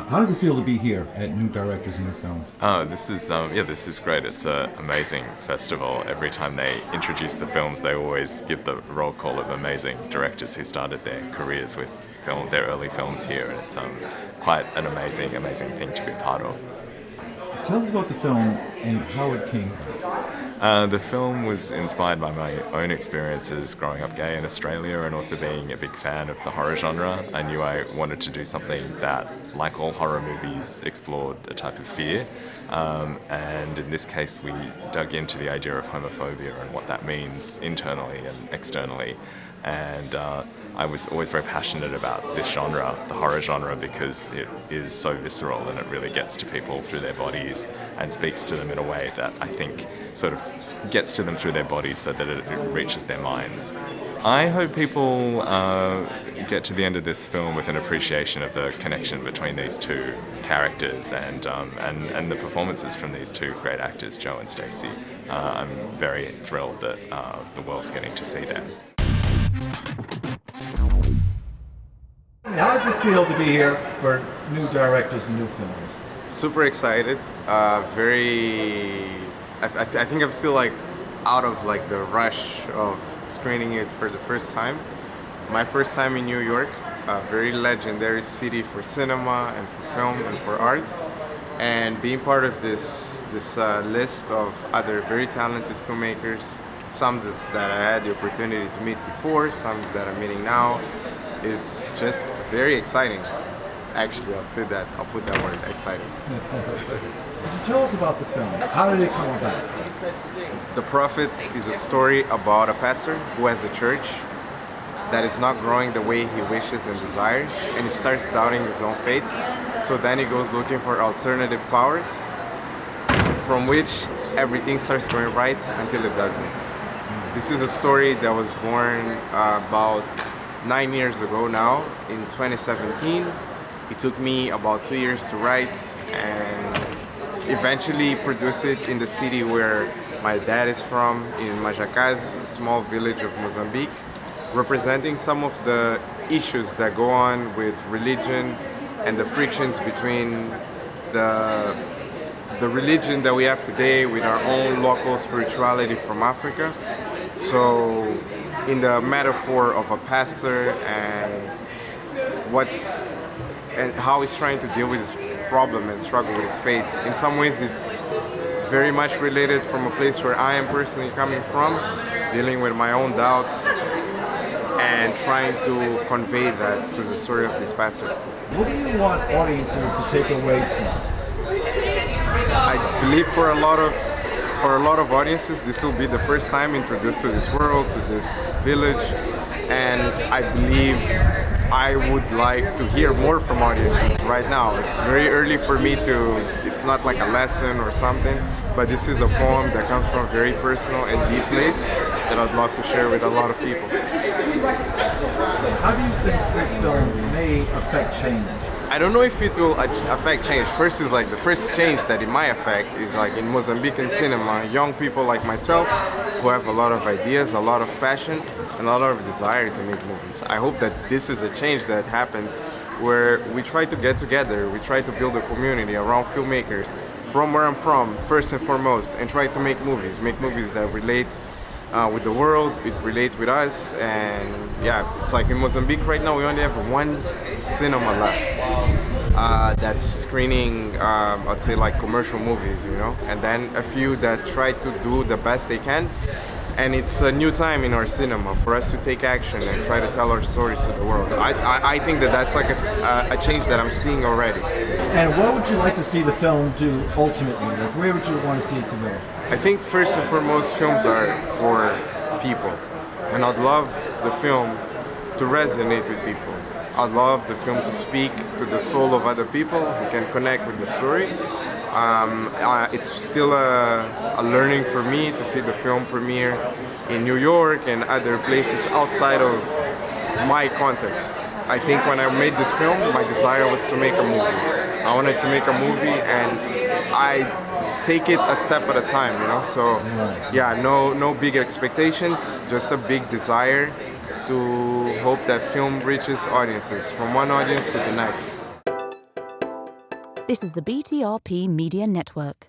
How does it feel to be here at New Directors in New Films? Oh, this is great. It's an amazing festival. Every time they introduce the films, they always give the roll call of amazing directors who started their careers with their early films here, and it's quite an amazing thing to be part of. Tell us about the film and how it came. The film was inspired by my own experiences growing up gay in Australia and also being a big fan of the horror genre. I knew I wanted to do something that, like all horror movies, explored a type of fear. And in this case, we dug into the idea of homophobia and what that means internally and externally. And I was always very passionate about this genre, the horror genre, because it is so visceral and it really gets to people through their bodies and speaks to them in a way that I think sort of gets to them through their bodies so that it reaches their minds. I hope people get to the end of this film with an appreciation of the connection between these two characters and the performances from these two great actors, Joe and Stacey. I'm very thrilled that the world's getting to see them. How does it feel to be here for New Directors and New Films? Super excited. I think I'm still like out of like the rush of screening it for the first time. My first time in New York, a very legendary city for cinema and for film and for art, and being part of this list of other very talented filmmakers, some that I had the opportunity to meet before, some that I'm meeting now. It's just very exciting. Actually, I'll say that. I'll put that word, exciting. Tell us about the film. How did it come about? The Prophet is a story about a pastor who has a church that is not growing the way he wishes and desires, and he starts doubting his own faith. So then he goes looking for alternative powers, from which everything starts going right until it doesn't. This is a story that was born about 9 years ago now, in 2017. It took me about 2 years to write and eventually produce it in the city where my dad is from, in Majacaz, a small village of Mozambique, representing some of the issues that go on with religion and the frictions between the religion that we have today with our own local spirituality from Africa. So in the metaphor of a pastor and how he's trying to deal with his problem and struggle with his faith. In some ways it's very much related from a place where I am personally coming from, dealing with my own doubts and trying to convey that through the story of this pastor. What do you want audiences to take away from? I believe for a lot of audiences, this will be the first time introduced to this world, to this village, and I believe I would like to hear more from audiences right now. It's very early for me it's not like a lesson or something, but this is a poem that comes from a very personal and deep place that I'd love to share with a lot of people. How do you think this film may affect change? I don't know if it will affect change. First is like the first change that it might affect is like in Mozambican cinema, young people like myself who have a lot of ideas, a lot of passion, and a lot of desire to make movies. I hope that this is a change that happens where we try to get together, we try to build a community around filmmakers from where I'm from, first and foremost, and try to make movies that relate with the world, it relate with us, and yeah, it's like in Mozambique right now we only have one cinema left that's screening, I'd say like commercial movies, you know, and then a few that try to do the best they can. And it's a new time in our cinema for us to take action and try to tell our stories to the world. I think that's like a change that I'm seeing already. And what would you like to see the film do ultimately? Like, where would you want to see it to go? I think first and foremost, films are for people. And I'd love the film to resonate with people. I'd love the film to speak to the soul of other people who can connect with the story. It's still a learning for me to see the film premiere in New York and other places outside of my context. I think when I made this film, my desire was to make a movie. I wanted to make a movie and I take it a step at a time, you know? So yeah, no big expectations, just a big desire to hope that film reaches audiences, from one audience to the next. This is the BTRP Media Network.